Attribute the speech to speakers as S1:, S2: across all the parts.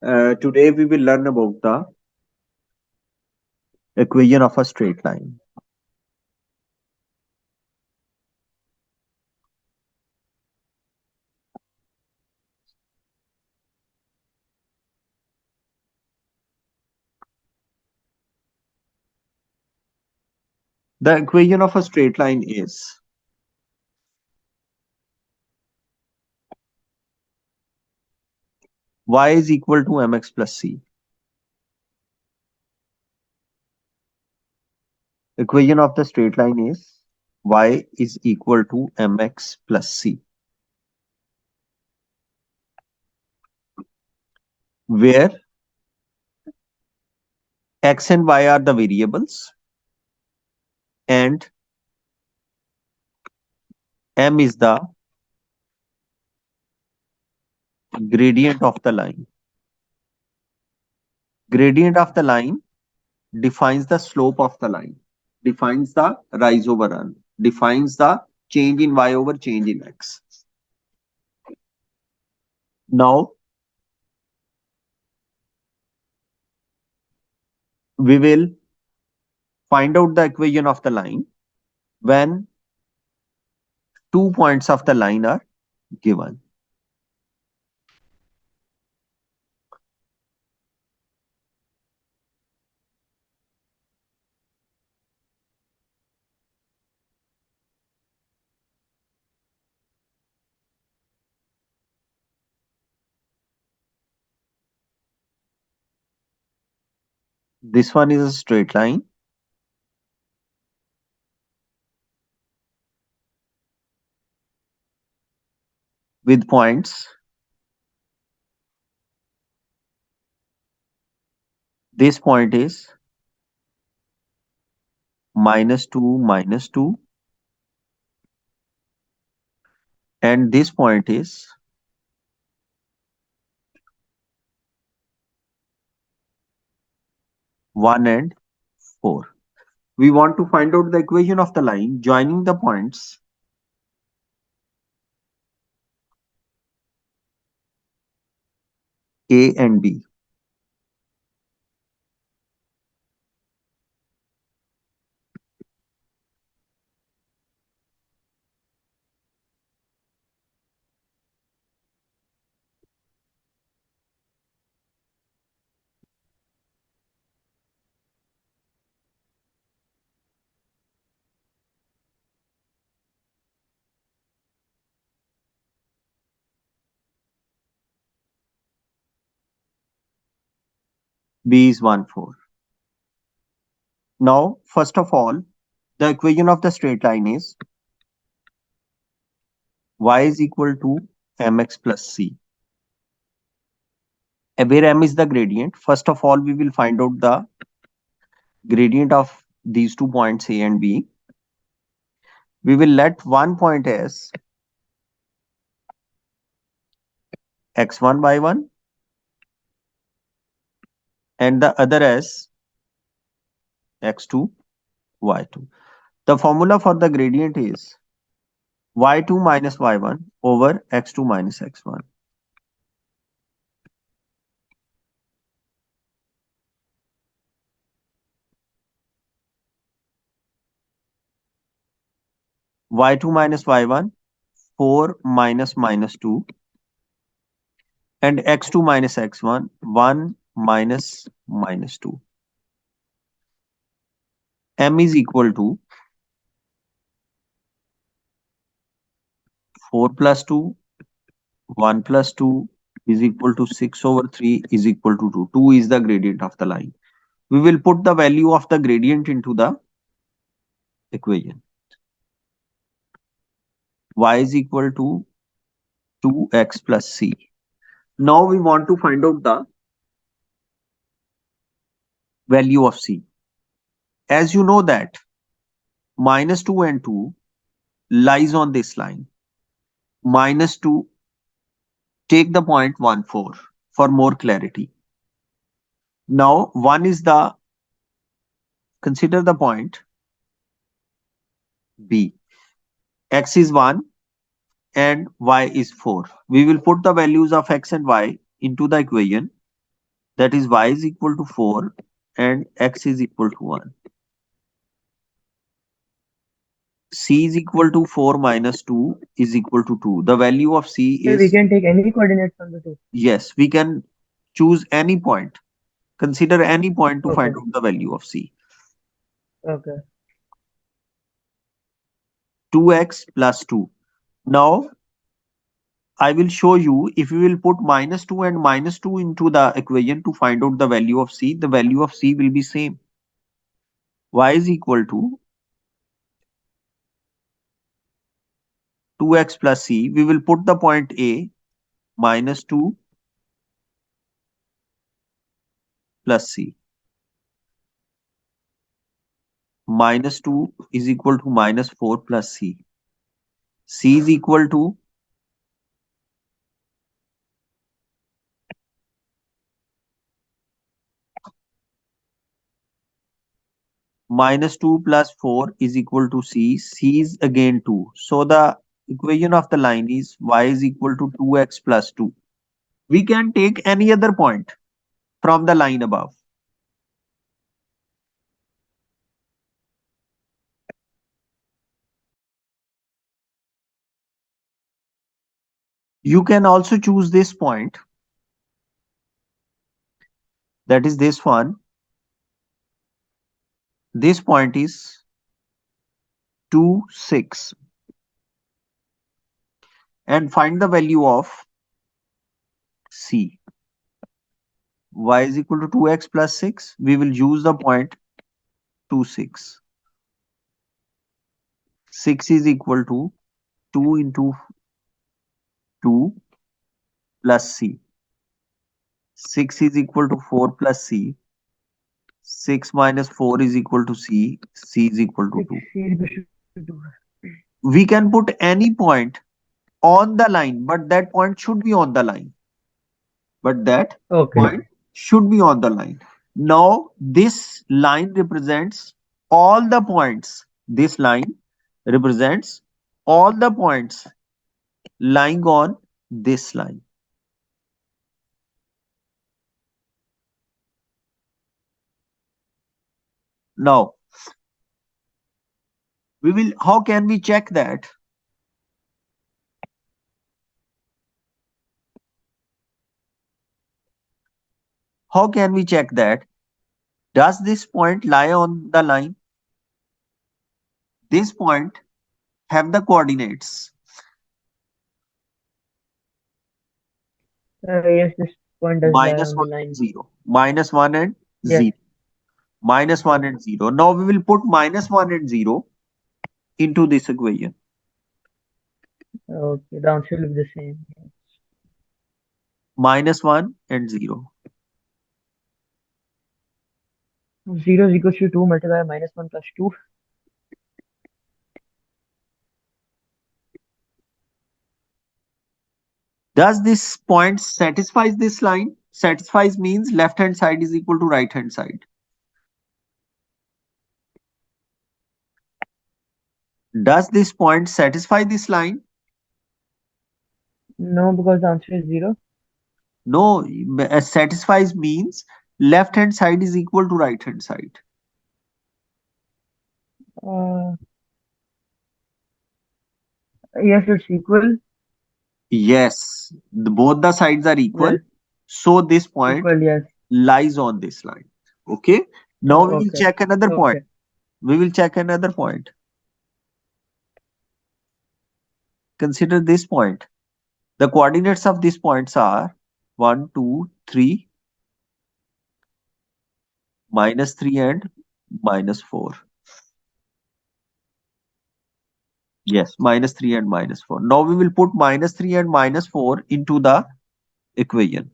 S1: Today we will learn about the equation of a straight line. The equation of a straight line is y is equal to mx plus c. Equation of the straight line is y is equal to mx plus c, where x and y are the variables and m is the gradient of the line. Gradient of the line defines the slope of the line, defines the rise over run, defines the change in y over change in x. Now we will find out the equation of the line when 2 points of the line are given. This one is a straight line with points. This point is minus 2, and this point is 1 and 4. We want to find out the equation of the line joining the points A and B. B is 1, 4. Now, first of all, the equation of the straight line is y is equal to mx plus c, where m is the gradient. First of all, we will find out the gradient of these 2 points A and B. We will let one point as x1 y1 and the other as x2 y2. The formula for the gradient is y2 minus y1 over x2 minus x1. y2 minus y1, 4 minus minus 2, and x2 minus x1, 1 minus minus 2. M is equal to 4 plus 2, 1 plus 2 is equal to 6 over 3 is equal to 2. 2 is the gradient of the line. We will put the value of the gradient into the equation. Y is equal to 2x plus c. Now we want to find out the value of c. As you know that minus 2 and 2 lies on this line. Minus 2, take the point 1, 4 for more clarity. Now 1 is the, consider the point B. X is 1 and y is 4. We will put the values of x and y into the equation. that is y is equal to 4 and x is equal to 1. C is equal to 4 minus 2 is equal to 2. The value of C
S2: So we
S1: is,
S2: can take any coordinate from the two.
S1: yes, we can choose any point. Consider any point to find
S2: Okay.
S1: out the value of C.
S2: Okay.
S1: 2x plus 2. Now, I will show you if we will put minus 2 and minus 2 into the equation to find out the value of C, the value of C will be same. Y is equal to 2x plus C. We will put the point A, minus 2 plus C. Minus 2 is equal to minus 4 plus C. C is equal to minus 2 plus 4 is equal to C. C is again 2. So the equation of the line is y is equal to 2x plus 2. We can take any other point from the line above. You can also choose this point, that is this one. This point is 2, 6, and find the value of C. Y is equal to 2x plus 6. We will use the point 2, 6. 6 is equal to 2 into 2 plus C. 6 is equal to 4 plus C. 6 minus 4 is equal to C. C is equal to
S2: 6
S1: 2.
S2: C is equal to 2.
S1: We can put any point on the line, but that point should be on the line. But that
S2: Okay.
S1: point should be on the line. Now, this line represents all the points. This line represents all the points lying on this line. Now, we will, how can we check that? How can we check that? Does this point lie on the line? This point have the coordinates
S2: Yes, this point does lie
S1: minus
S2: on the
S1: 1 and
S2: line.
S1: 0, minus 1 and
S2: Yes.
S1: 0, minus 1 and 0. Now we will put minus 1 and 0 into this equation.
S2: Okay. The answer will be the same.
S1: Minus 1 and 0.
S2: 0 is equal to 2 multiplied by minus 1 plus 2.
S1: Does this point satisfies this line? Satisfies means left hand side is equal to right hand side. Does this point satisfy this line?
S2: No, because the answer is 0.
S1: No, satisfies means left hand side is equal to right hand side.
S2: Uh, yes, it's equal.
S1: Yes, both the sides are equal.
S2: Well,
S1: So this point
S2: equal, yes.
S1: lies on this line. Okay. Now we
S2: Oh,
S1: will
S2: okay.
S1: check another point.
S2: Okay.
S1: We will check another point. Consider this point. The coordinates of these points are 1, 2, 3, minus 3 and minus 4. Yes, minus 3 and minus 4. Now we will put minus 3 and minus 4 into the equation.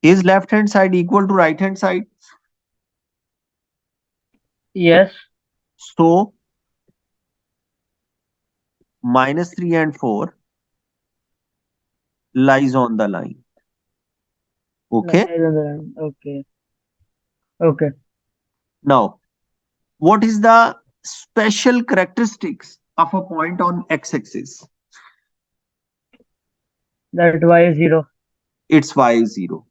S1: Is left hand side equal to right hand side?
S2: Yes.
S1: So minus 3 and 4 lies on the line. Okay.
S2: Lies on the line. Okay. Okay.
S1: Now, what is the special characteristics of a point on x-axis?
S2: That y is 0.
S1: Its y is 0.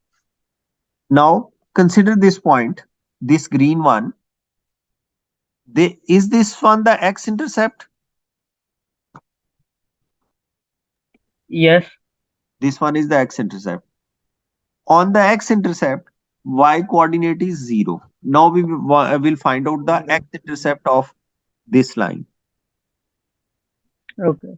S1: Now, consider this point, this green one. Is this one the x-intercept?
S2: Yes.
S1: This one is the x-intercept. On the x-intercept, y coordinate is 0. Now we will find out the
S2: 0.
S1: x-intercept of this line.
S2: Okay.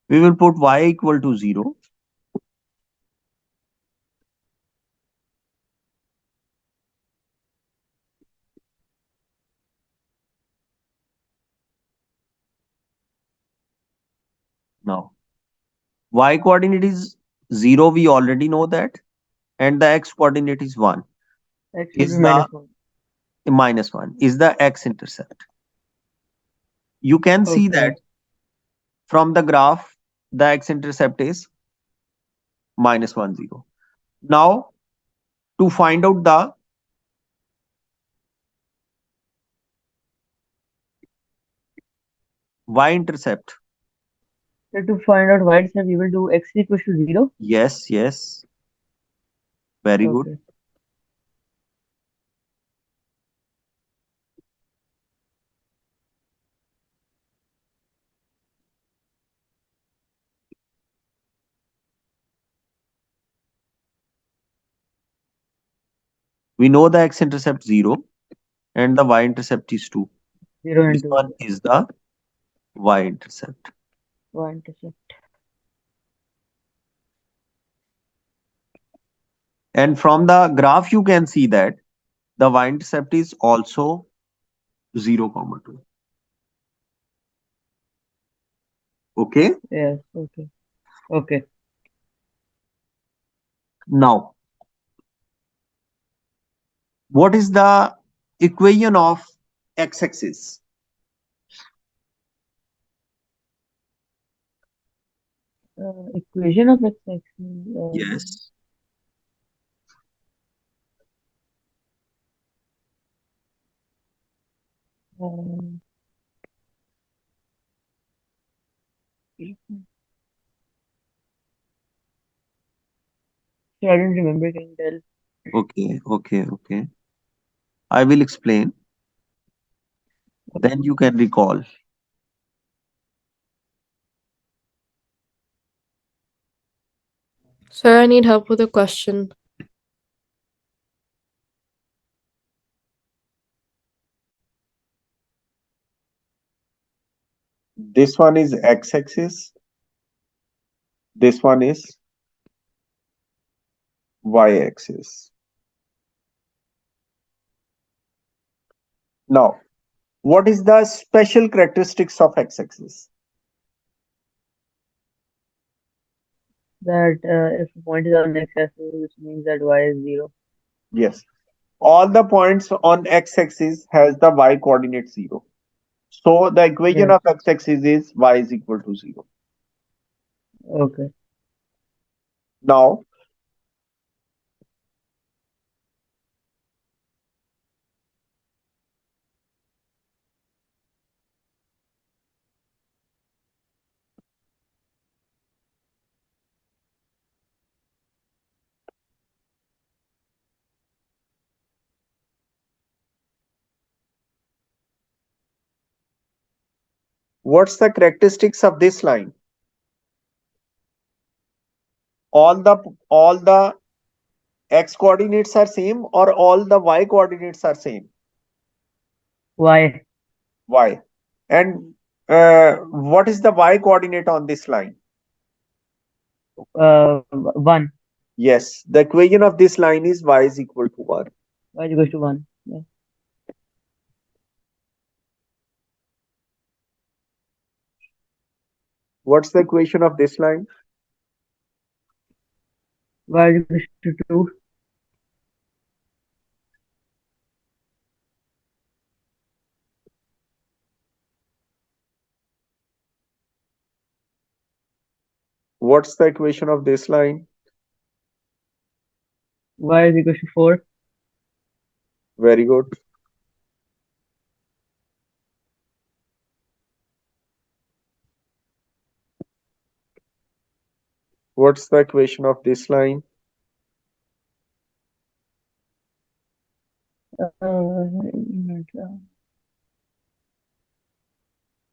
S1: We will put y equal to 0. Now, y coordinate is 0, we already know that, and the x coordinate is 1.
S2: X will be
S1: Is the
S2: -1.
S1: minus 1 is the x-intercept. You can see that
S2: Okay.
S1: from the graph, the x-intercept is -1, 0. Now, to find out the y-intercept,
S2: So to find out y itself, we will do x equals to 0.
S1: yes, yes, very good.
S2: Okay.
S1: We know the x-intercept 0 and the y-intercept is 2.
S2: 0
S1: This
S2: and 2.
S1: one is the y-intercept.
S2: Y intercept.
S1: And from the graph, you can see that the y-intercept is also 0, 2. Okay.
S2: Yes. Okay. Okay.
S1: Now, what is the equation of x-axis?
S2: Equation of x axis.
S1: Yes.
S2: Um, I don't remember. Can you tell?
S1: Okay, okay, okay. I will explain. Then you can recall.
S3: Sir, I need help with a question.
S1: This one is x-axis. This one is y-axis. Now, what is the special characteristics of x-axis?
S2: That if a point is on x axis, which means that y is 0.
S1: Yes. All the points on x-axis has the y coordinate 0. So the equation
S2: Yes.
S1: of x-axis is y is equal to 0.
S2: Okay.
S1: Now, what's the characteristics of this line? All the x coordinates are same or all the y coordinates are same?
S2: Y.
S1: Y. And what is the y coordinate on this line?
S2: 1.
S1: Yes, the equation of this line is y is equal to 1.
S2: Y is equals to 1. Yeah.
S1: What's the equation of this line?
S2: Y is equals to 2.
S1: What's the equation of this line?
S2: Y is equals to 4.
S1: Very good. What's the equation of this line?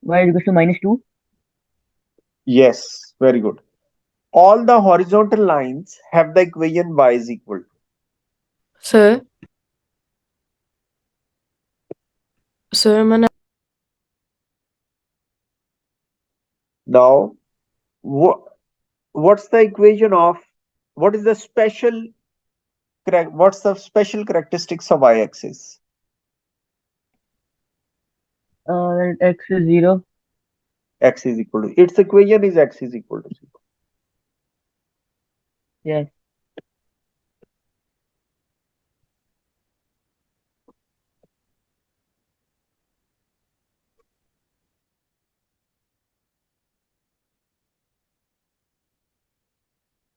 S2: Y is equals to minus 2.
S1: Yes, very good. All the horizontal lines have the equation y is equal to.
S3: Sir? Sir,
S1: Now, what's the equation of what is the special what's the special characteristics of y-axis?
S2: That x is 0.
S1: X is equal to its equation is x is equal to 0.
S2: Yes.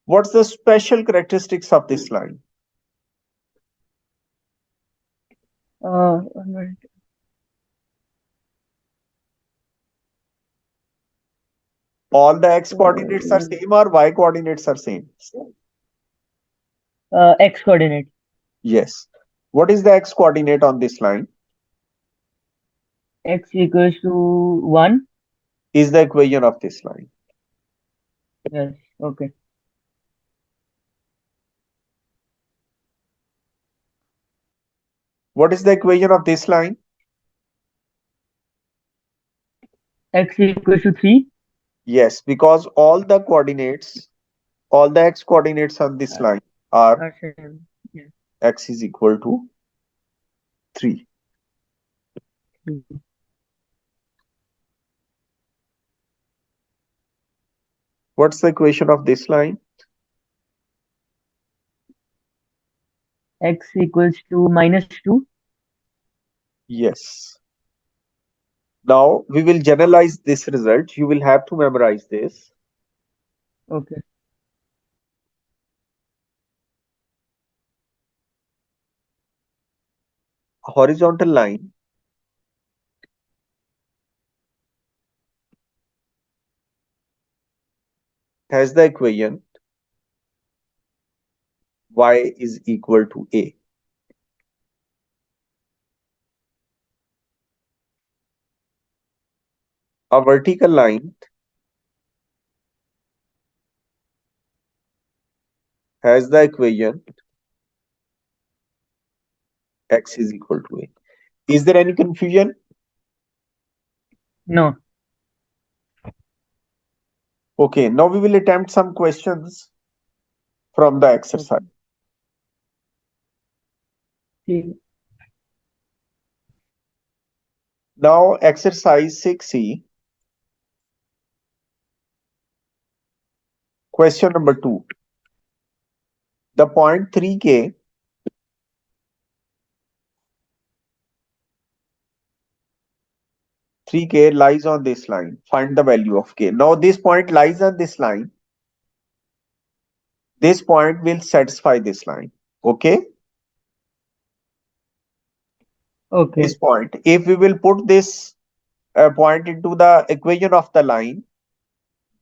S1: What's the special characteristics of this line?
S2: One minute.
S1: All the x coordinates are same or y coordinates are same?
S2: X coordinate.
S1: Yes. What is the x coordinate on this line?
S2: X equals to 1.
S1: Is the equation of this line.
S2: Yes. Okay.
S1: What is the equation of this line?
S2: X equals to 3.
S1: Yes, because all the coordinates, all the x coordinates on this line are
S2: Are same. Yes.
S1: x is equal to 3. What's the equation of this line?
S2: X equals to minus 2.
S1: Yes. Now we will generalize this result. You will have to memorize this.
S2: Okay.
S1: A horizontal line has the equation y is equal to a. A vertical line has the equation x is equal to a. Is there any confusion?
S2: No.
S1: Okay, now we will attempt some questions from the exercise.
S2: Okay.
S1: Now exercise 6C, question number 2. The point 3K lies on this line. Find the value of K. Now this point lies on this line. This point will satisfy this line. Okay?
S2: Okay.
S1: This point, if we will put this point into the equation of the line,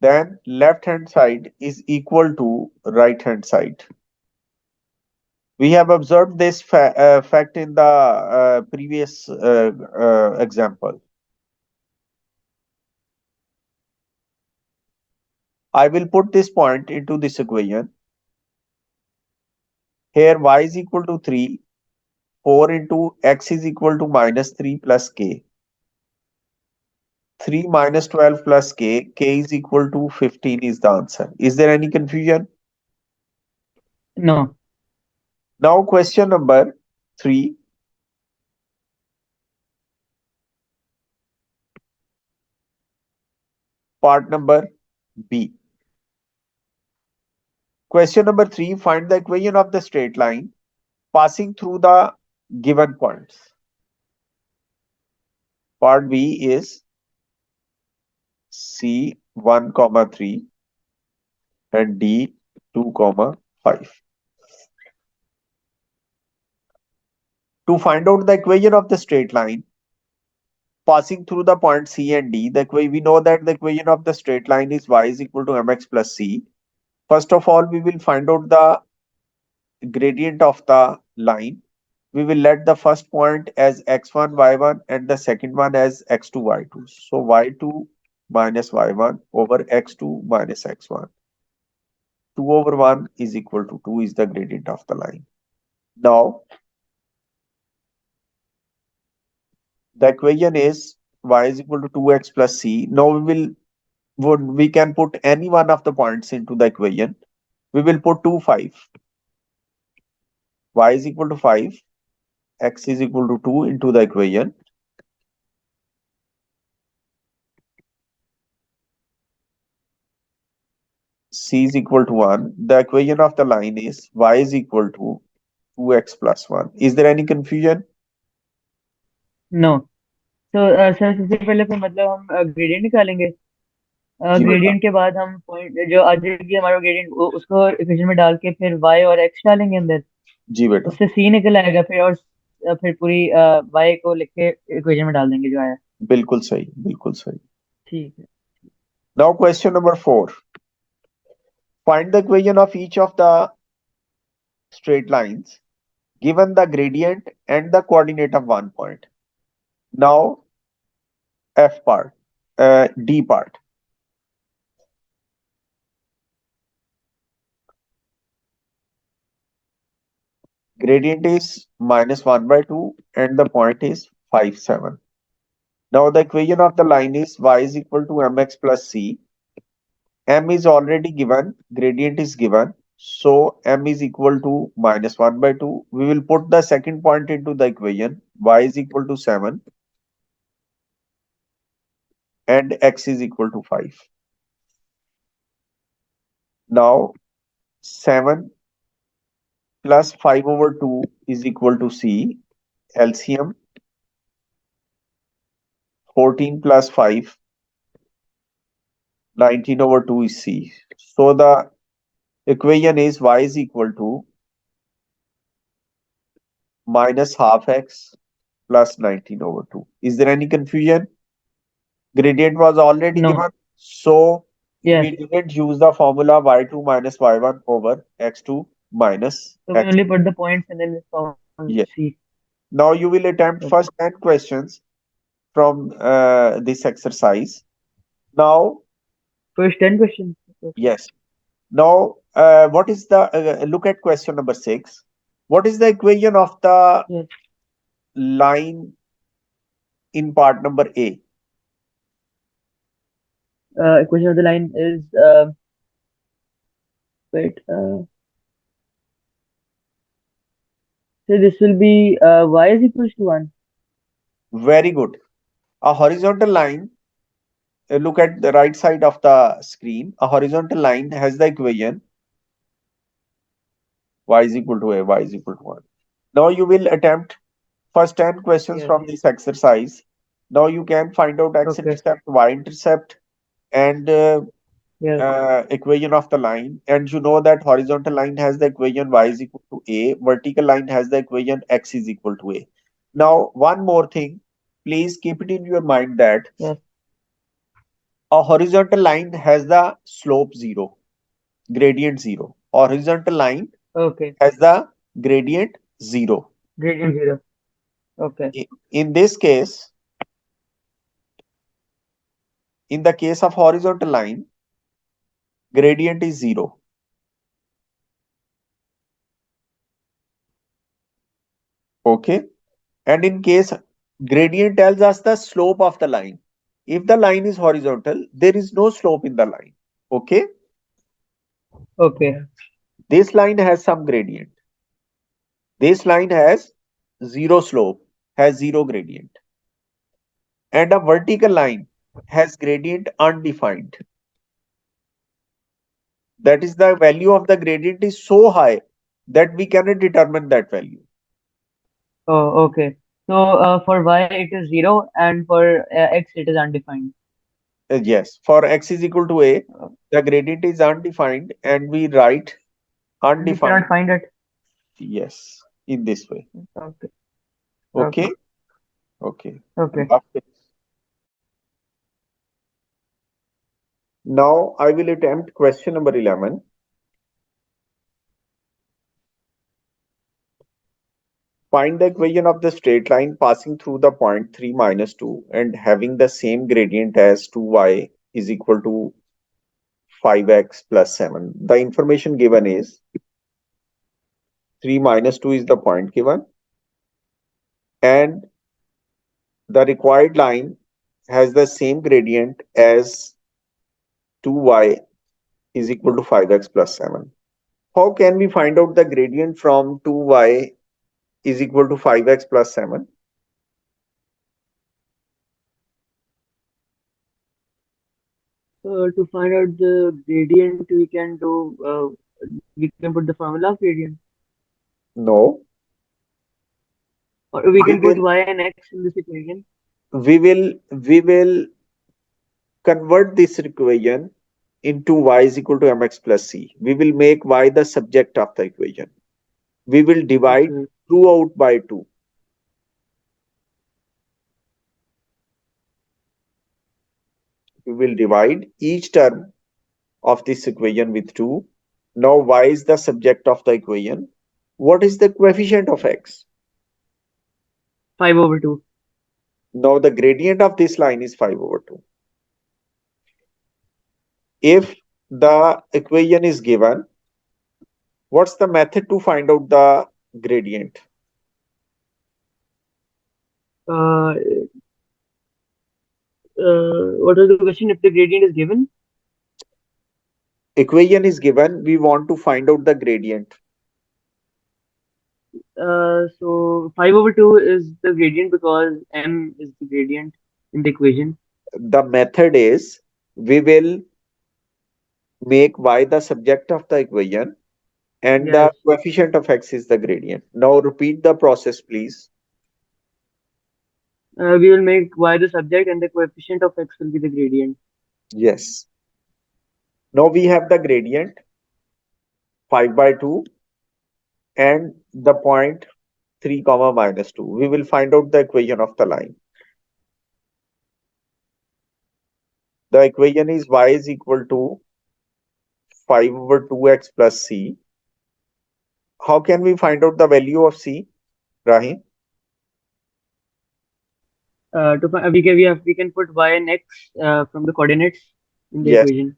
S1: then left hand side is equal to right hand side. We have observed this fact in the previous example. I will put this point into this equation. Here y is equal to 3, 4 into x is equal to minus 3 plus k. 3 minus 12 plus k is equal to 15 is the answer. Is there any confusion?
S2: No.
S1: Now question number 3. Part number B. Question number 3. Find the equation of the straight line passing through the given points. Part B is C 1, 3 and D 2, 5. To find out the equation of the straight line passing through the point C and D, we know that the equation of the straight line is y is equal to mx plus c. First of all, we will find out the gradient of the line. We will let the first point as x1, y1 and the second one as x2, y2. So y2 minus y1 over x2 minus x1. 2 over 1 is equal to 2 is the gradient of the line. Now, the equation is y is equal to 2x plus c. Now we can put any one of the points into the equation. We will put 2, 5. Y is equal to 5. X is equal to 2 into the equation. C is equal to 1. The equation of the line is y is equal to 2x plus 1. Is there any confusion?
S2: No. तो sir सबसे पहले फिर मतलब हम gradient निकालेंगे।
S1: जी बेटा।
S2: Gradient के बाद हम पॉइंट जो आ जाएगी हमारा ग्रेडियंट उसको इक्वेशन में डाल के फिर y और x डालेंगे अंदर,
S1: जी बेटा।
S2: उससे c निकल आएगा फिर, और फिर पूरी y को लिख के इक्वेशन में डाल देंगे जो आया।
S1: बिल्कुल सही, बिल्कुल सही।
S2: ठीक है।
S1: Now question number 4. Find the equation of each of the straight lines given the gradient and the coordinate of one point. Now F part, D part. Gradient is minus 1 by 2 and the point is 5, 7. Now the equation of the line is y is equal to mx plus c. M is already given, gradient is given. So m is equal to minus 1 by 2. We will put the second point into the equation. Y is equal to 7 and x is equal to 5. Now 7 plus 5 over 2 is equal to c. LCM 14 plus 5, 19 over 2 is c. So the equation is y is equal to minus half x plus 19 over 2. Is there any confusion? Gradient was already
S2: no.
S1: given, so
S2: yes.
S1: we didn't use the formula y2 minus y1 over x2 minus
S2: So we
S1: x.
S2: only put the points and then we found
S1: Yes.
S2: c.
S1: Now you will attempt
S2: Okay.
S1: first 10 questions from this exercise. Now,
S2: First 10 questions. Okay.
S1: yes. Now, what is the look at question number 6. What is the equation of the
S2: Yes.
S1: line in part number A?
S2: Equation of the line is wait. So this will be y is equals to 1.
S1: Very good. A horizontal line, look at the right side of the screen. A horizontal line has the equation y is equal to a, y is equal to 1. Now you will attempt first 10 questions
S2: Yes.
S1: from this exercise. Now you can find out
S2: Okay.
S1: x-intercept, y-intercept, and
S2: Yes.
S1: equation of the line. And you know that horizontal line has the equation y is equal to a, vertical line has the equation x is equal to a. Now, one more thing, please keep it in your mind that
S2: Yes.
S1: a horizontal line has the slope 0, gradient 0. Horizontal line
S2: Okay.
S1: has the gradient 0.
S2: Gradient 0. Okay.
S1: In this case, in the case of horizontal line, gradient is 0. Okay. And in case gradient tells us the slope of the line. If the line is horizontal, there is no slope in the line. Okay.
S2: Okay.
S1: This line has some gradient. This line has 0 slope, has 0 gradient. And a vertical line has gradient undefined. That is, the value of the gradient is so high that we cannot determine that value.
S2: Oh, okay. So for y it is 0 and for x it is undefined.
S1: Yes, for x is equal to a,
S2: Uh,
S1: the gradient is undefined, and we write
S2: and we cannot
S1: undefined.
S2: find it.
S1: Yes, in this way.
S2: Okay.
S1: Okay,
S2: Okay.
S1: okay.
S2: Okay.
S1: Now I will attempt question number 11. Find the equation of the straight line passing through the point 3 minus 2 and having the same gradient as 2y is equal to 5x plus 7. The information given is 3 minus 2 is the point given, and the required line has the same gradient as 2y is equal to 5x plus 7. How can we find out the gradient from 2y is equal to 5x plus 7?
S2: To find out the gradient, we can do we can put the formula of gradient,
S1: No,
S2: or we
S1: we
S2: can put
S1: will
S2: y and x in this equation.
S1: we will convert this equation into y is equal to mx plus c. We will make y the subject of the equation. We will divide
S2: Okay.
S1: throughout by 2. We will divide each term of this equation with 2. Now y is the subject of the equation. What is the coefficient of x?
S2: 5/2.
S1: Now the gradient of this line is 5 over 2. If the equation is given, what's the method to find out the gradient?
S2: Uh, what was the question? If the gradient is given,
S1: Equation is given, we want to find out the gradient.
S2: so 5/2 is the gradient because m is the gradient in the equation.
S1: The method is, we will make y the subject of the equation and the
S2: Yes.
S1: coefficient of x is the gradient. Now repeat the process, please.
S2: We will make y the subject and the coefficient of x will be the gradient.
S1: Yes. Now we have the gradient 5 by 2 and the point 3 comma minus 2. We will find out the equation of the line. The equation is y is equal to 5 over 2x plus c. How can we find out the value of c, Rahim?
S2: We can put y and x from the coordinates in the
S1: Yes.
S2: equation.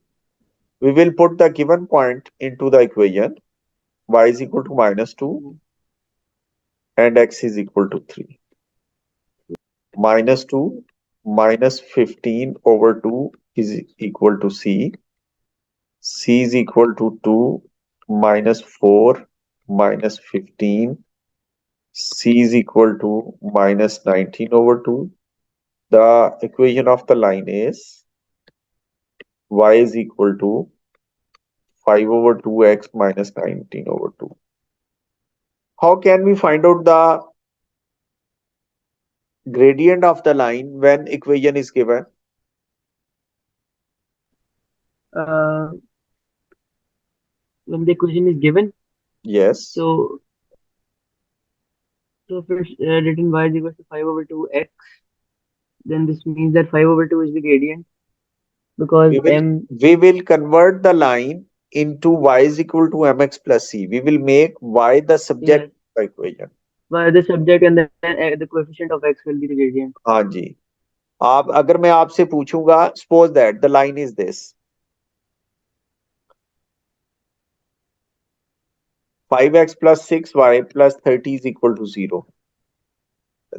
S1: We will put the given point into the equation. Y is equal to minus 2 and x is equal to 3. Minus 2 minus 15 over 2 is equal to c. C is equal to 2 minus 4 minus 15. C is equal to minus 19 over 2. The equation of the line is y is equal to 5 over 2x minus 19 over 2. How can we find out the gradient of the line when equation is given?
S2: Uh, when the equation is given,
S1: Yes.
S2: so if it's written y is equal to 5/2 x, then this means that 5/2 is the gradient because
S1: We will
S2: m
S1: we will convert the line into y is equal to mx plus c. We will make y the subject
S2: yes,
S1: of the equation.
S2: y the subject and then the coefficient of x will be the gradient.
S1: हाँ जी. आप अगर मैं आपसे पूछूंगा, suppose that the line is this: 5x plus 6y plus 30 is equal to 0.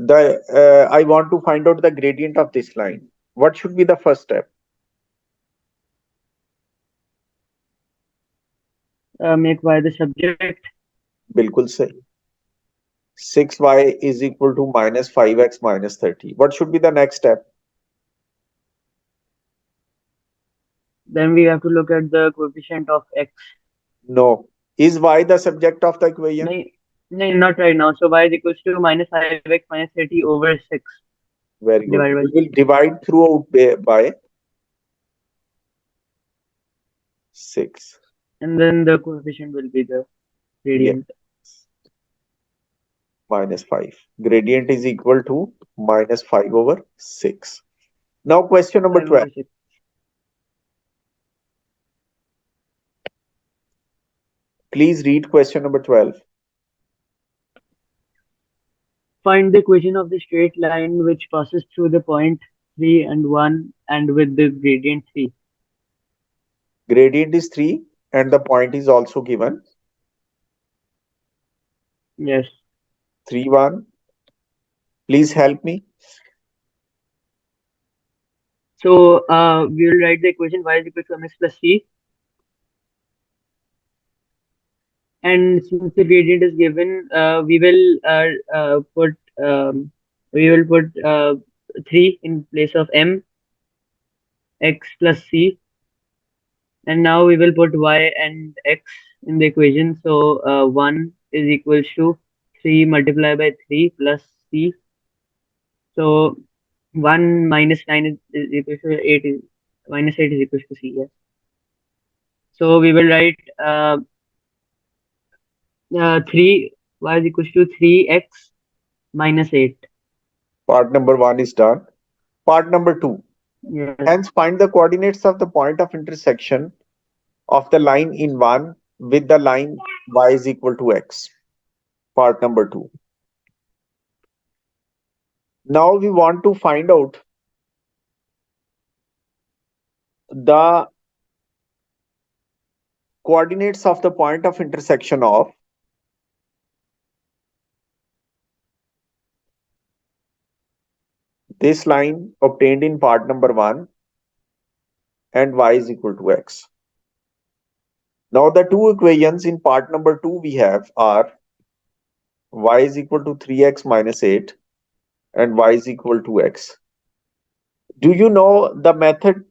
S1: I want to find out the gradient of this line. What should be the first step?
S2: Make y the subject.
S1: बिल्कुल सही. 6y is equal to minus 5x minus 30. What should be the next step?
S2: Then we have to look at the coefficient of x.
S1: No. Is y the subject of the equation?
S2: No, no, not right now. So y is equals to minus 5x minus 30 over 6
S1: Very good.
S2: divided by
S1: We
S2: 6.
S1: will divide throughout by 6.
S2: And then the coefficient will be the
S1: Yes.
S2: gradient.
S1: Minus 5. Gradient is equal to minus 5 over 6. Now question number
S2: 5
S1: 12.
S2: over 6.
S1: Please read question number 12.
S2: Find the equation of the straight line which passes through the point 3 and 1 and with the gradient 3.
S1: Gradient is 3 and the point is also given.
S2: Yes.
S1: 3, 1. Please help me.
S2: So we will write the equation y is equal to mx plus c. And since the gradient is given, put we will put 3 in place of m x plus c, and now we will put y and x in the equation. So 1 is equals to 3 multiplied by 3 plus c. So 1 minus 9 is equal to 8 is minus 8 is equal to c. Yes. So we will write 3 y is equals to 3x minus 8.
S1: Part number 1 is done. Part number 2.
S2: Yes.
S1: Hence find the coordinates of the point of intersection of the line in 1 with the line y is equal to x. Part number 2. Now we want to find out the coordinates of the point of intersection of this line obtained in part number 1 and y is equal to x. Now the two equations in part number 2 we have are y is equal to 3x minus 8 and y is equal to x. Do you know the method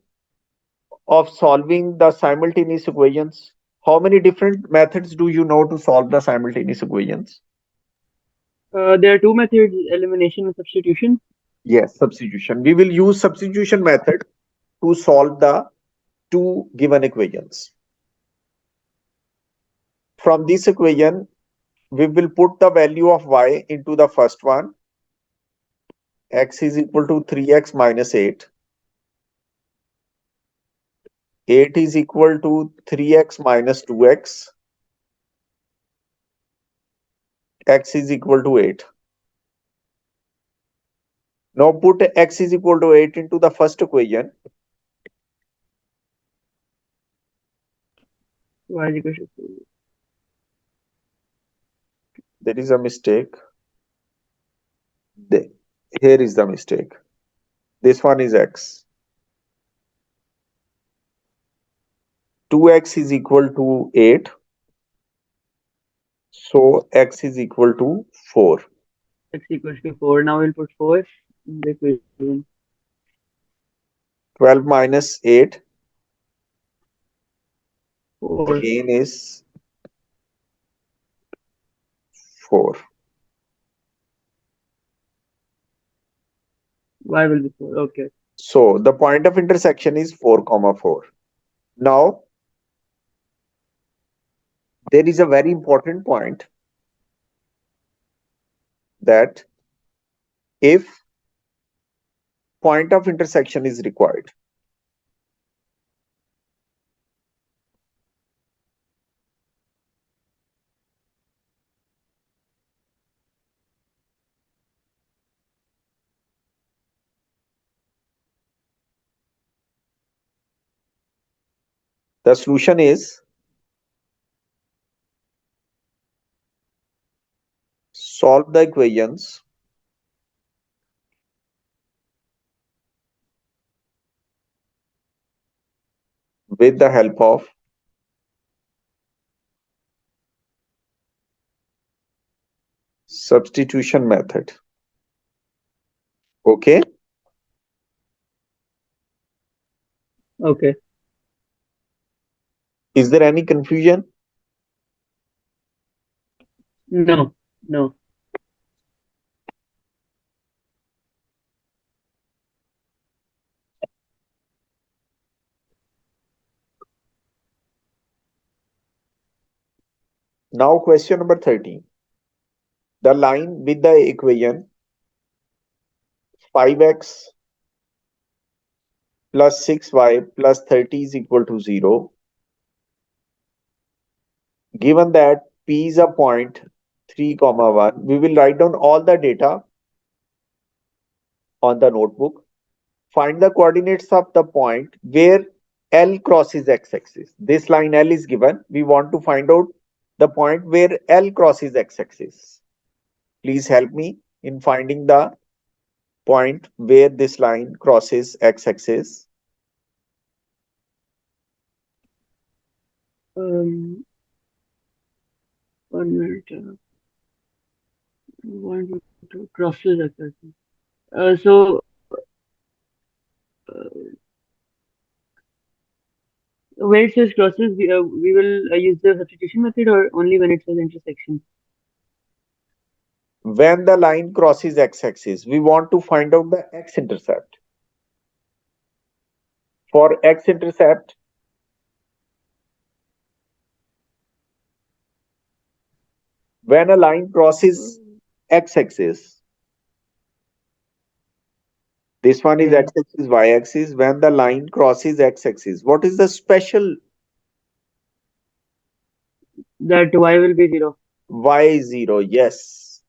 S1: of solving the simultaneous equations? How many different methods do you know to solve the simultaneous equations?
S2: There are two methods: elimination and substitution.
S1: Yes, substitution. We will use substitution method to solve the two given equations. From this equation, we will put the value of y into the first one. X is equal to 3x minus 8. 8 is equal to 3x minus 2x. X is equal to 8. Now put x is equal to 8 into the first equation.
S2: Y is equal to
S1: There is a mistake. Here is the mistake. This one is x. 2x is equal to 8. So x is equal to 4.
S2: x equals to 4. Now we'll put 4 in the equation.
S1: 12 minus 8
S2: 4.
S1: again is 4.
S2: Y will be 4. Okay.
S1: So the point of intersection is 4 comma 4. Now there is a very important point that if point of intersection is required, the solution is solve the equations with the help of substitution method. Okay.
S2: Okay.
S1: Is there any confusion?
S2: No, no.
S1: Now question number 13. The line with the equation 5x plus 6y plus 30 is equal to 0. Given that P is a point 3 comma 1, we will write down all the data on the notebook. Find the coordinates of the point where L crosses x-axis. This line L is given. We want to find out the point where L crosses x-axis. Please help me in finding the point where this line crosses x-axis.
S2: Um, 1 minute. 1 2 crosses exactly. So where it says crosses, we will use the substitution method or only when it says intersection.
S1: When the line crosses x-axis, we want to find out the x-intercept. For x-intercept, when a line crosses x-axis, this one is
S2: Yeah,
S1: x-axis, y-axis. When the line crosses x-axis, what is the special?
S2: that y will be 0.
S1: Y0, yes,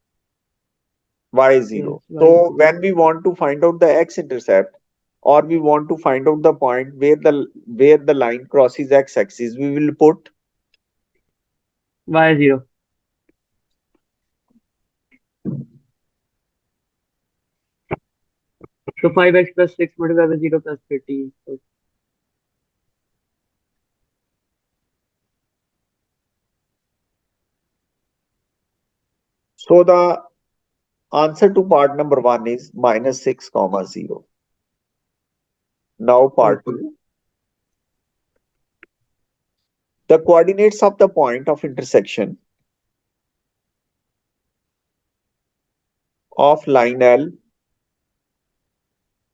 S2: Yes,
S1: y0.
S2: y is
S1: So
S2: 0.
S1: when we want to find out the x-intercept, or we want to find out the point where the line crosses x-axis, we will put
S2: Y is 0. So 5x plus 6 multiplied by 0 plus 30. So
S1: so the answer to part number 1 is minus 6 comma 0. Now part
S2: okay.
S1: 2. The coordinates of the point of intersection of line L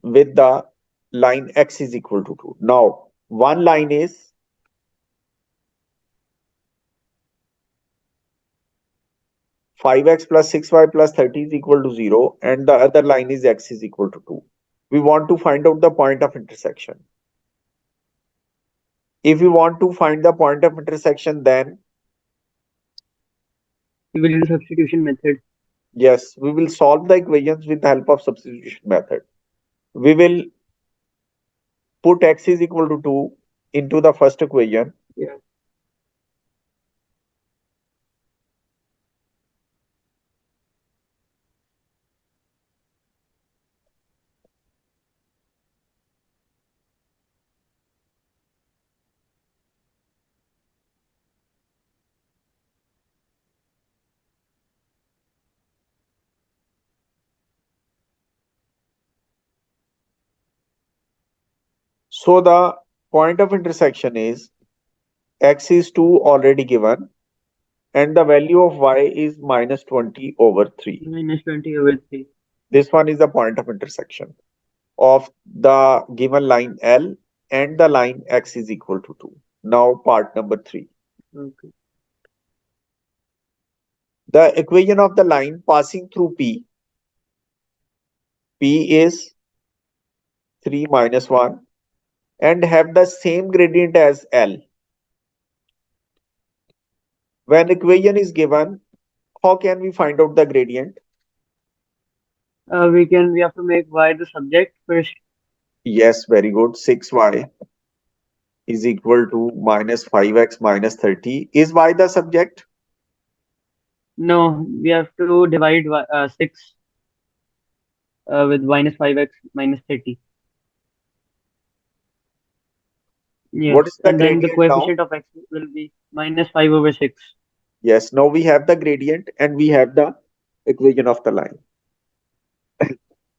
S1: with the line x is equal to 2. Now, one line is 5x plus 6y plus 30 is equal to 0 and the other line is x is equal to 2. We want to find out the point of intersection. If we want to find the point of intersection, then
S2: We will use the substitution method.
S1: yes, we will solve the equations with the help of substitution method. We will put x is equal to 2 into the first equation.
S2: Yeah.
S1: So the point of intersection is x is 2 already given and the value of y is minus 20 over 3.
S2: Minus 20 over 3.
S1: This one is the point of intersection of the given line L and the line x is equal to 2. Now part number 3.
S2: Okay.
S1: The equation of the line passing through P. P is 3 minus 1 and have the same gradient as L. When equation is given, how can we find out the gradient?
S2: We have to make y the subject first.
S1: Yes, very good. 6y is equal to minus 5x minus 30. Is y the subject?
S2: No, we have to divide 6 with minus 5x minus 30.
S1: What
S2: Yes,
S1: is the
S2: and then the
S1: gradient now?
S2: coefficient of x will be minus 5 over 6.
S1: Yes, now we have the gradient and we have the equation of the line.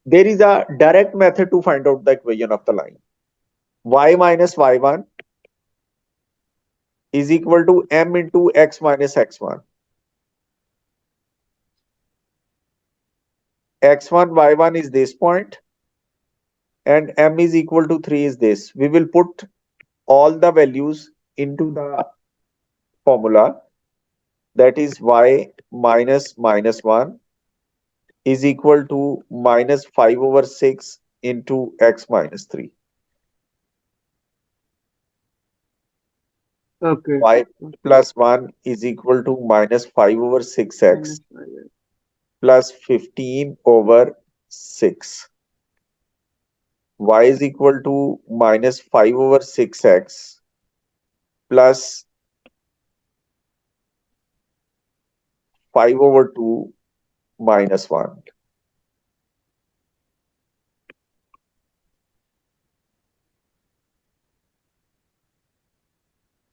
S1: There is a direct method to find out the equation of the line. Y minus y1 is equal to m into x minus x1. X1, y1 is this point, and m is equal to 3 is this. We will put all the values into the formula, that is y minus minus 1 is equal to minus 5 over 6 into x minus 3.
S2: Okay.
S1: Y
S2: Okay.
S1: plus 1 is equal to minus 5 over 6x
S2: Minus 5.
S1: plus 15 over 6. Y is equal to minus 5 over 6x plus 5 over 2 minus 1.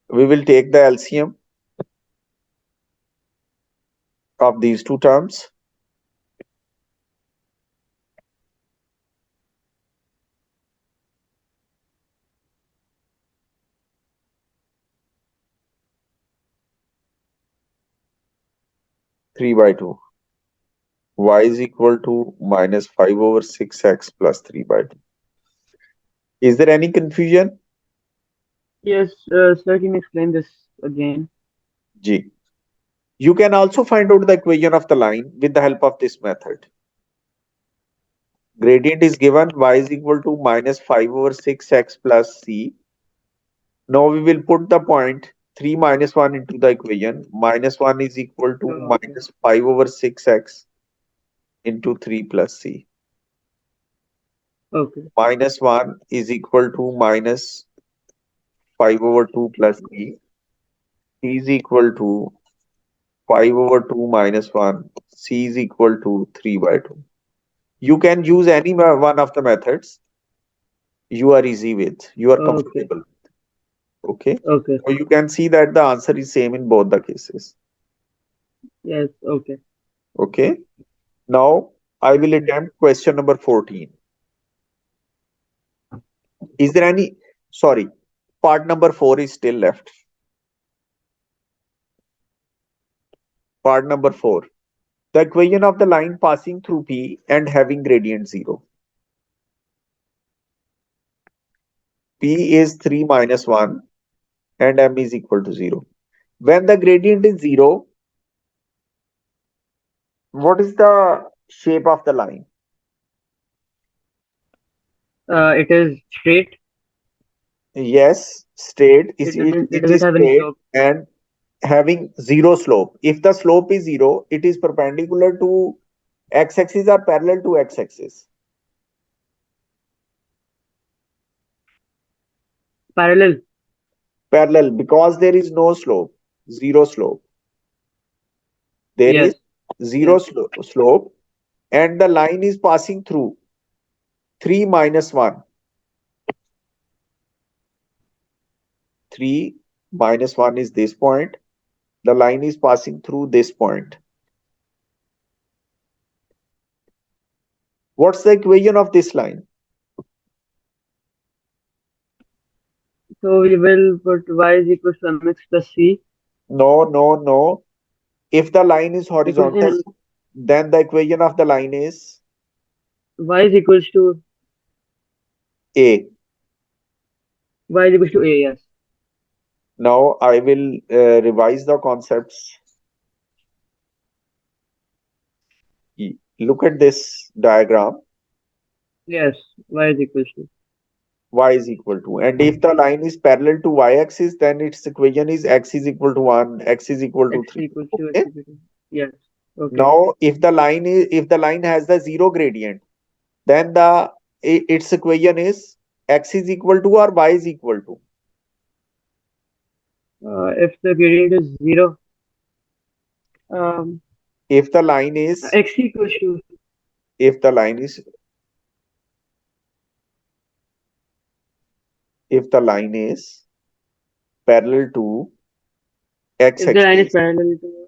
S1: We will take the LCM of these two terms. Three by two. Y is equal to minus 5 over 6x plus 3 by 2. Is there any confusion?
S2: Yes, sir, can you explain this again?
S1: G. You can also find out the equation of the line with the help of this method. Gradient is given, y is equal to minus 5 over 6x plus c. Now we will put the point 3 minus 1 into the equation. Minus 1 is equal to
S2: Oh, okay.
S1: minus 5 over 6x into 3 plus c.
S2: Okay.
S1: Minus 1 is equal to minus 5 over 2 plus c. C is equal to 5 over 2 minus 1. C is equal to 3 by 2. You can use any one of the methods you are easy with, you are
S2: Okay.
S1: comfortable. Okay.
S2: Okay.
S1: So you can see that the answer is same in both the cases.
S2: Yes. Okay.
S1: Okay. Now I will
S2: Okay.
S1: attempt question number 14. Is there any, sorry, part number 4 is still left. Part number 4. The equation of the line passing through P and having gradient 0. P is 3 minus 1 and M is equal to 0. When the gradient is 0, what is the shape of the line?
S2: It is straight.
S1: Yes, straight.
S2: It
S1: It
S2: doesn't
S1: is
S2: have any
S1: straight
S2: slope.
S1: and having zero slope. If the slope is 0, it is perpendicular to x-axis or parallel to x-axis.
S2: Parallel.
S1: Parallel, because there is no slope, zero slope. There is
S2: Yes.
S1: zero
S2: Yes.
S1: slope and the line is passing through 3 minus 1. 3 minus 1 is this point. The line is passing through this point. What's the equation of this line?
S2: So we will put y is equal to mx plus c.
S1: No, no, no. If the line is horizontal,
S2: Equation
S1: then the equation of the line is
S2: y is equals to
S1: A.
S2: a. Yes.
S1: Now I will revise the concepts. Look at this diagram.
S2: Yes. Y is equals to
S1: Y is equal to, and if the line is parallel to y-axis, then its equation is x is equal to 1, x is equal to
S2: x
S1: 3.
S2: equals to x
S1: Okay.
S2: equals to. Yes. Okay.
S1: Now if the line has the zero gradient, then its equation is x is equal to or y is equal to.
S2: If the gradient is 0, um,
S1: If the line is
S2: x equals to
S1: if the line is if the line is parallel to
S2: if the line is
S1: x-axis,
S2: parallel to,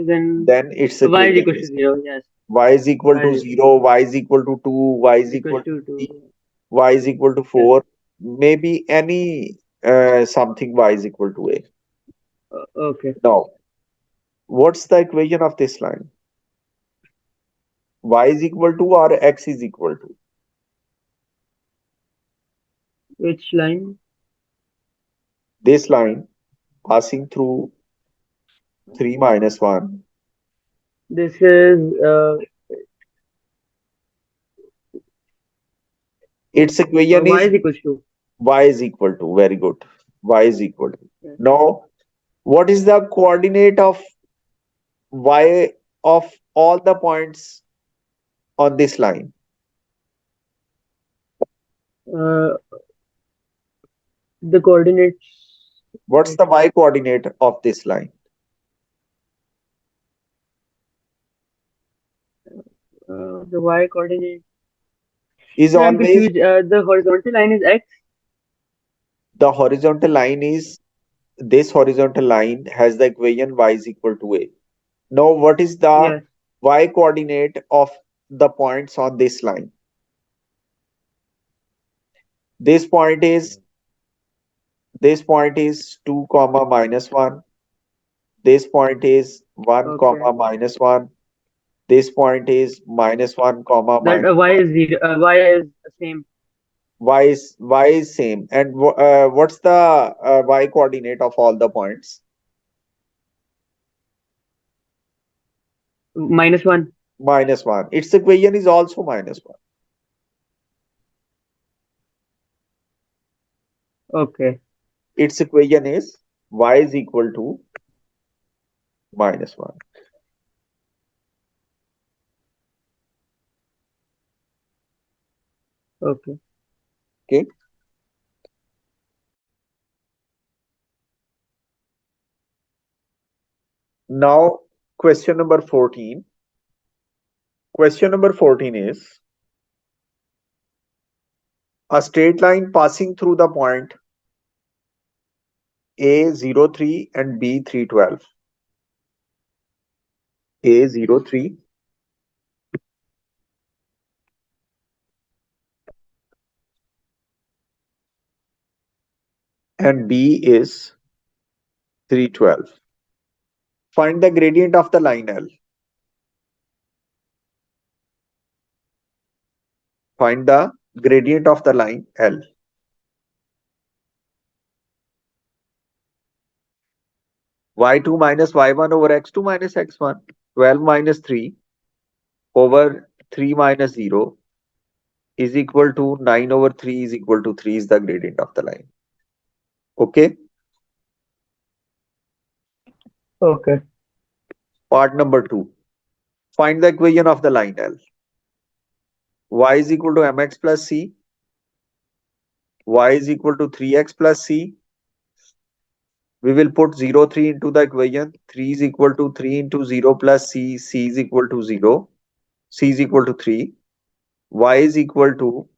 S2: then
S1: then its
S2: y is
S1: equation
S2: equals to
S1: is
S2: 0. Yes.
S1: y is equal
S2: Y
S1: to
S2: is equals
S1: 0, y is equal to 2, y is
S2: equals
S1: equal to
S2: to
S1: 3,
S2: 2.
S1: y is equal to
S2: Yes.
S1: 4, maybe any something y is equal to a.
S2: Okay.
S1: Now, what's the equation of this line? Y is equal to or x is equal to?
S2: Which line?
S1: This line passing through 3 minus 1.
S2: This is
S1: Its equation
S2: y
S1: is
S2: is equals to.
S1: y is equal to. Very good. Y is equal to.
S2: Yeah.
S1: Now, what is the coordinate of y of all the points on this line?
S2: Uh, the coordinates.
S1: What's the y coordinate of this line?
S2: The y coordinate.
S1: Is
S2: I'm
S1: always
S2: confused. The horizontal line is x.
S1: the horizontal line is this horizontal line has the equation y is equal to a. Now, what is the
S2: Yes.
S1: y coordinate of the points on this line? This point is this point is 2 comma minus 1. This point is 1
S2: Okay.
S1: comma minus 1. This point is minus 1 comma
S2: That
S1: minus
S2: y
S1: 1.
S2: is zero. Y is the same.
S1: Y is same. And what's the y coordinate of all the points?
S2: -1.
S1: Minus 1. Its equation is also minus 1.
S2: Okay.
S1: Its equation is y is equal to minus 1.
S2: Okay.
S1: Okay. Now, question number 14. Question number 14 is a straight line passing through the point A03 and B312. A03 and B is 312. Find the gradient of the line L. Find the gradient of the line L. Y2 minus Y1 over X2 minus X1. 12 minus 3 over 3 minus 0 is equal to 9 over 3 is equal to 3 is the gradient of the line. Okay.
S2: Okay.
S1: Part number 2. Find the equation of the line L. Y is equal to mx plus c. Y is equal to 3x plus c. We will put 0, 3 into the equation. 3 is equal to 3 into 0 plus c. C is equal to 0. C is equal to 3. Y is equal to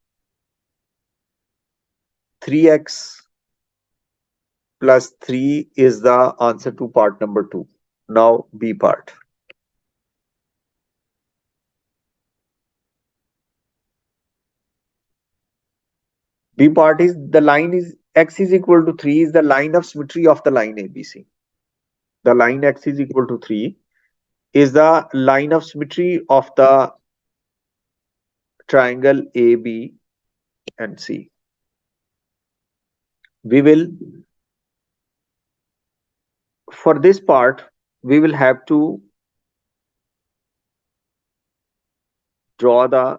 S1: 3x plus 3 is the answer to part number 2. Now B part. B part is the line is x is equal to 3 is the line of symmetry of the line ABC. The line x is equal to 3 is the line of symmetry of the triangle AB and C. We will, for this part, we will have to draw the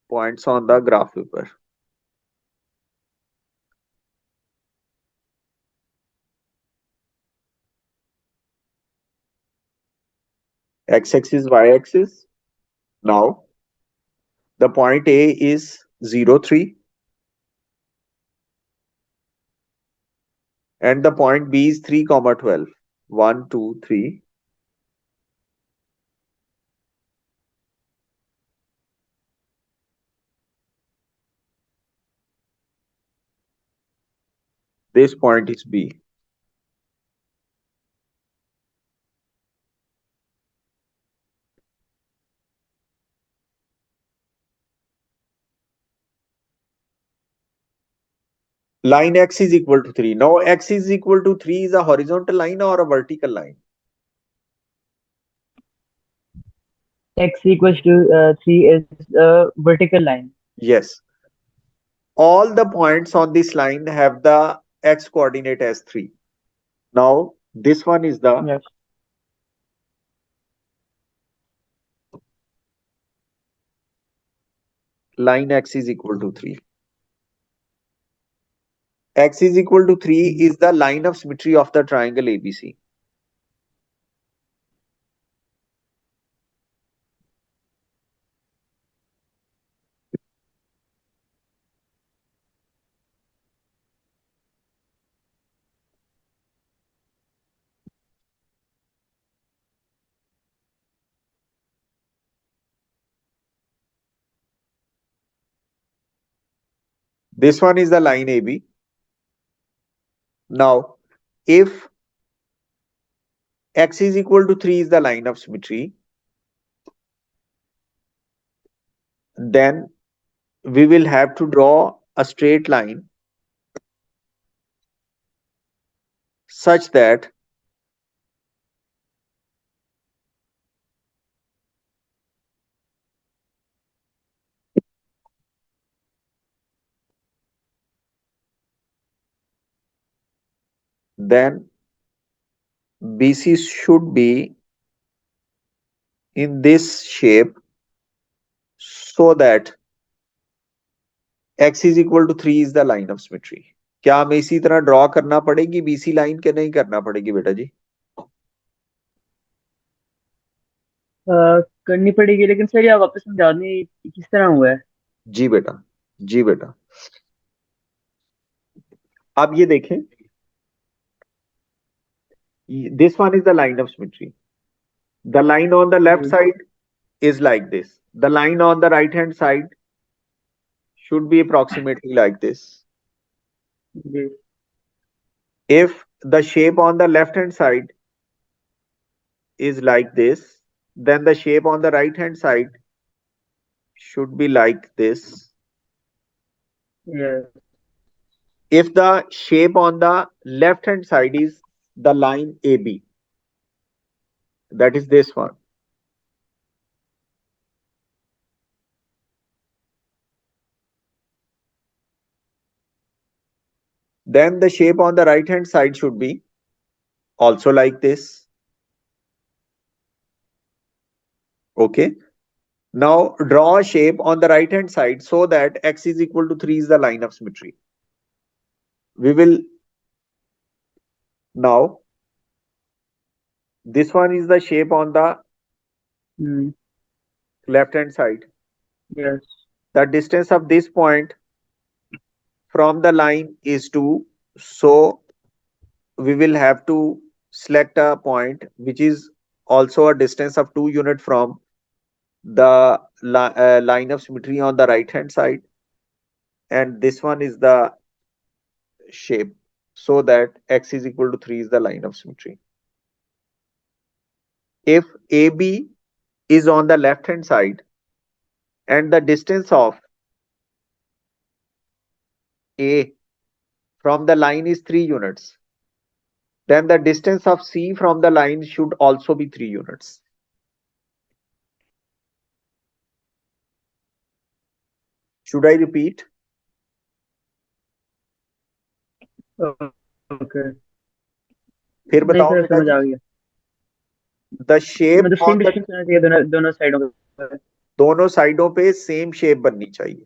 S1: points on the graph paper. X-axis, Y-axis. Now, the point A is 0, 3 and the point B is 3, comma 12. 1, 2, 3. This point is B. line x is equal to 3. Now x is equal to 3 is a horizontal line or a vertical line?
S2: X equals to 3 is a vertical line.
S1: Yes. All the points on this line have the x coordinate as 3. Now this one is the
S2: Yes.
S1: line x is equal to 3. X is equal to 3 is the line of symmetry of the triangle ABC. This one is the line AB. Now, if x is equal to 3 is the line of symmetry, then we will have to draw a straight line such that then BC should be in this shape so that x is equal to 3 is the line of symmetry. क्या हमें इसी तरह draw करना पड़ेगी BC line के नहीं करना पड़ेगी बेटा जी?
S2: करनी पड़ेगी, लेकिन सर ये आप वापस समझा दें ये किस तरह हुआ है?
S1: जी बेटा, जी बेटा. अब ये देखें, this one is the line of symmetry. The line on the left
S2: जी
S1: side is like this. The line on the right hand side should be approximately like this.
S2: जी
S1: If the shape on the left hand side is like this, then the shape on the right hand side should be like this.
S2: yes
S1: If the shape on the left hand side is the line AB, that is this one, then the shape on the right hand side should be also like this. Okay. Now draw a shape on the right hand side so that x is equal to 3 is the line of symmetry. We will now, this one is the shape on the
S2: mm,
S1: left hand side.
S2: yes
S1: The distance of this point from the line is 2. So we will have to select a point which is also a distance of 2 unit from the line of symmetry on the right hand side. And this one is the shape so that x is equal to 3 is the line of symmetry. If AB is on the left hand side and the distance of A from the line is 3 units, then the distance of C from the line should also be 3 units. Should I repeat?
S2: Okay
S1: फिर
S2: नहीं
S1: बताओ
S2: sir
S1: बेटा
S2: समझ
S1: जी.
S2: आ गया.
S1: The shape
S2: मतलब
S1: on
S2: same
S1: the
S2: distance होना चाहिए दोनों साइडों पे.
S1: दोनों साइडों पे सेम शेप बननी चाहिए.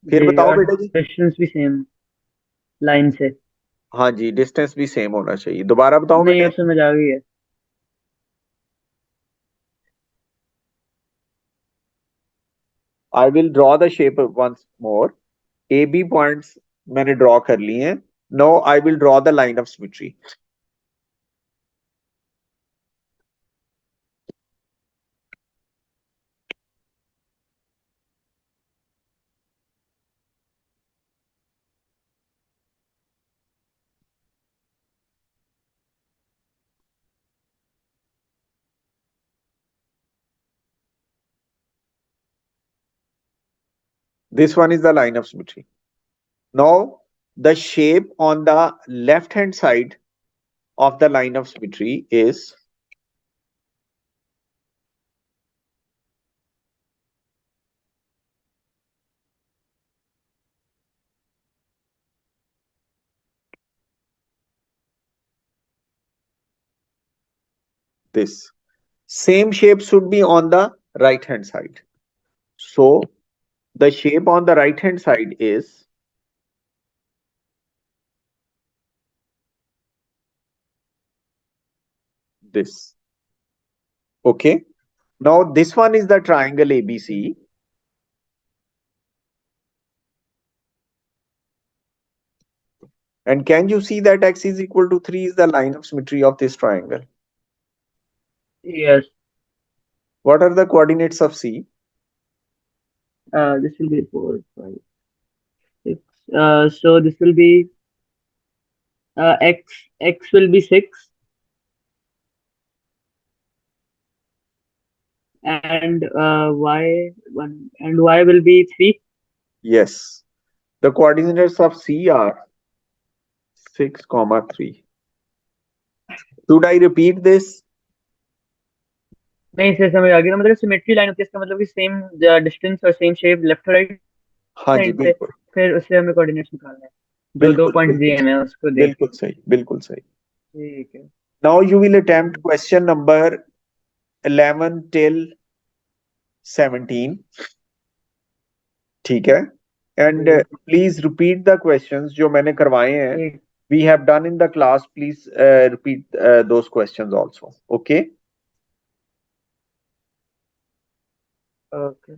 S1: फिर
S2: जी
S1: बताओ
S2: और
S1: बेटा जी.
S2: डिस्टेंस भी सेम लाइन से.
S1: हाँ जी, डिस्टेंस भी सेम होना चाहिए. दोबारा बताओ
S2: नहीं
S1: बेटे.
S2: अब समझ आ गई है.
S1: I will draw the shape once more. AB points मैंने draw कर लिए हैं. Now I will draw the line of symmetry. This one is the line of symmetry. Now, the shape on the left hand side of the line of symmetry is this. Same shape should be on the right hand side. So, the shape on the right hand side is this. Okay. Now, this one is the triangle ABC. And can you see that x is equal to 3 is the line of symmetry of this triangle?
S2: Yes.
S1: What are the coordinates of C?
S2: This will be 4, 5, 6. So this will be x. X will be 6, and y 1, and y will be 3.
S1: Yes. The coordinates of C are 6, 3. Should I repeat this?
S2: नहीं इससे समझ आ गया ना, मतलब symmetry line होती है, इसका मतलब कि सेम डिस्टेंस और सेम शेप लेफ्ट राइट
S1: हाँ जी,
S2: साइड से,
S1: बिल्कुल
S2: फिर उससे हमें कोऑर्डिनेट्स निकालना है, जो दो
S1: बिल्कुल
S2: पॉइंट्स
S1: बिल्कुल
S2: दिए हैं मैं उसको देख
S1: बिल्कुल सही, बिल्कुल सही.
S2: ठीक है.
S1: Now you will attempt question number 11 till 17. ठीक है. And please repeat the questions जो मैंने करवाए हैं.
S2: ठीक.
S1: We have done in the class. Please repeat those questions also. Okay.
S2: Okay.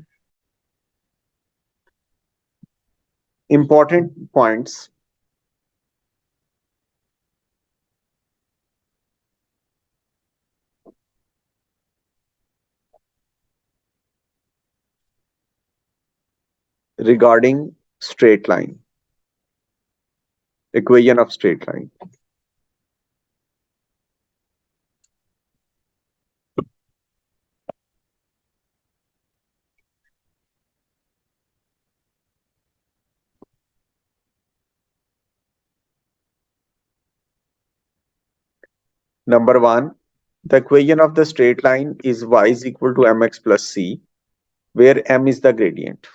S1: Important points. Regarding straight line, equation of straight line. Number one, the equation of the straight line is y is equal to mx plus c, where m is the gradient.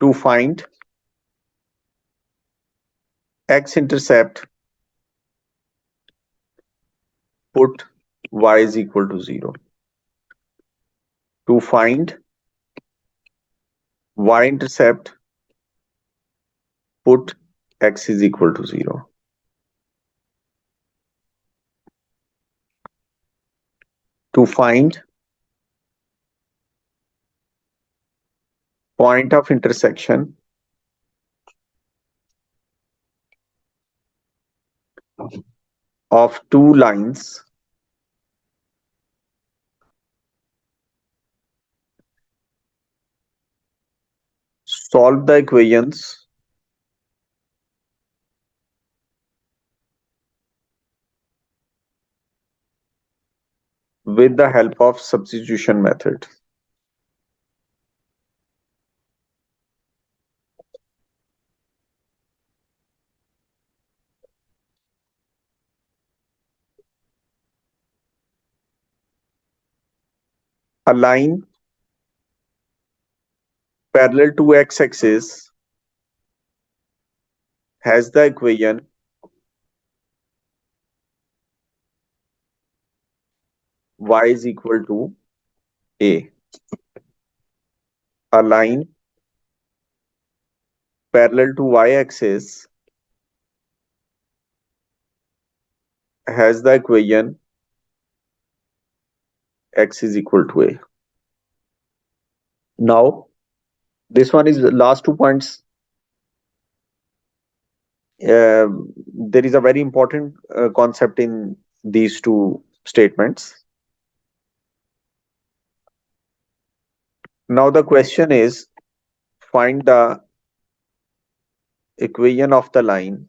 S1: To find x-intercept, put y is equal to 0. To find y-intercept, put x is equal to 0. To find point of intersection of two lines solve the equations with the help of substitution method. A line parallel to x-axis has the equation y is equal to a. A line parallel to y-axis has the equation x is equal to a. Now, this one is the last 2 points. There is a very important concept in these two statements. Now the question is, find the equation of the line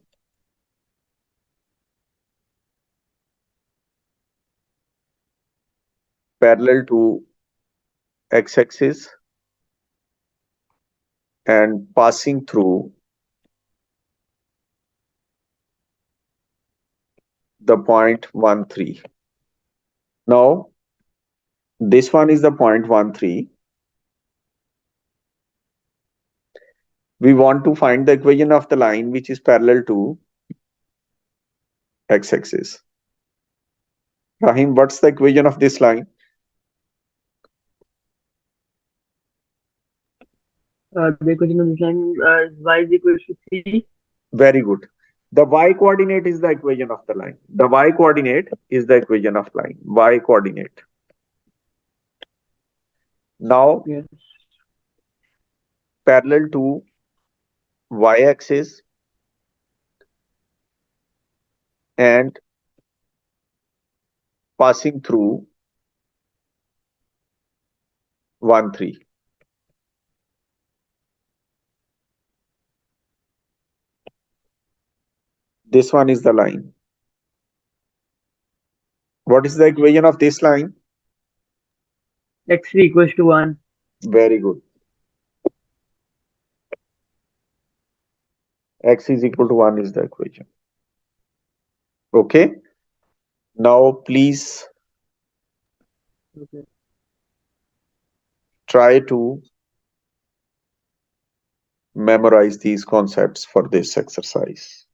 S1: parallel to x-axis and passing through the point 1, 3. Now, this one is the point 1, 3. We want to find the equation of the line which is parallel to x-axis. Rahim, what's the equation of this line?
S2: The equation of this line is y is equal to c.
S1: Very good. The y coordinate is the equation of the line. The y coordinate is the equation of line. Y coordinate. Now,
S2: Yes.
S1: parallel to y-axis and passing through 1, 3. This one is the line. What is the equation of this line?
S2: x3 equals to 1.
S1: Very good. X is equal to 1 is the equation. Okay. Now, please
S2: Okay.
S1: try to memorize these concepts for this exercise.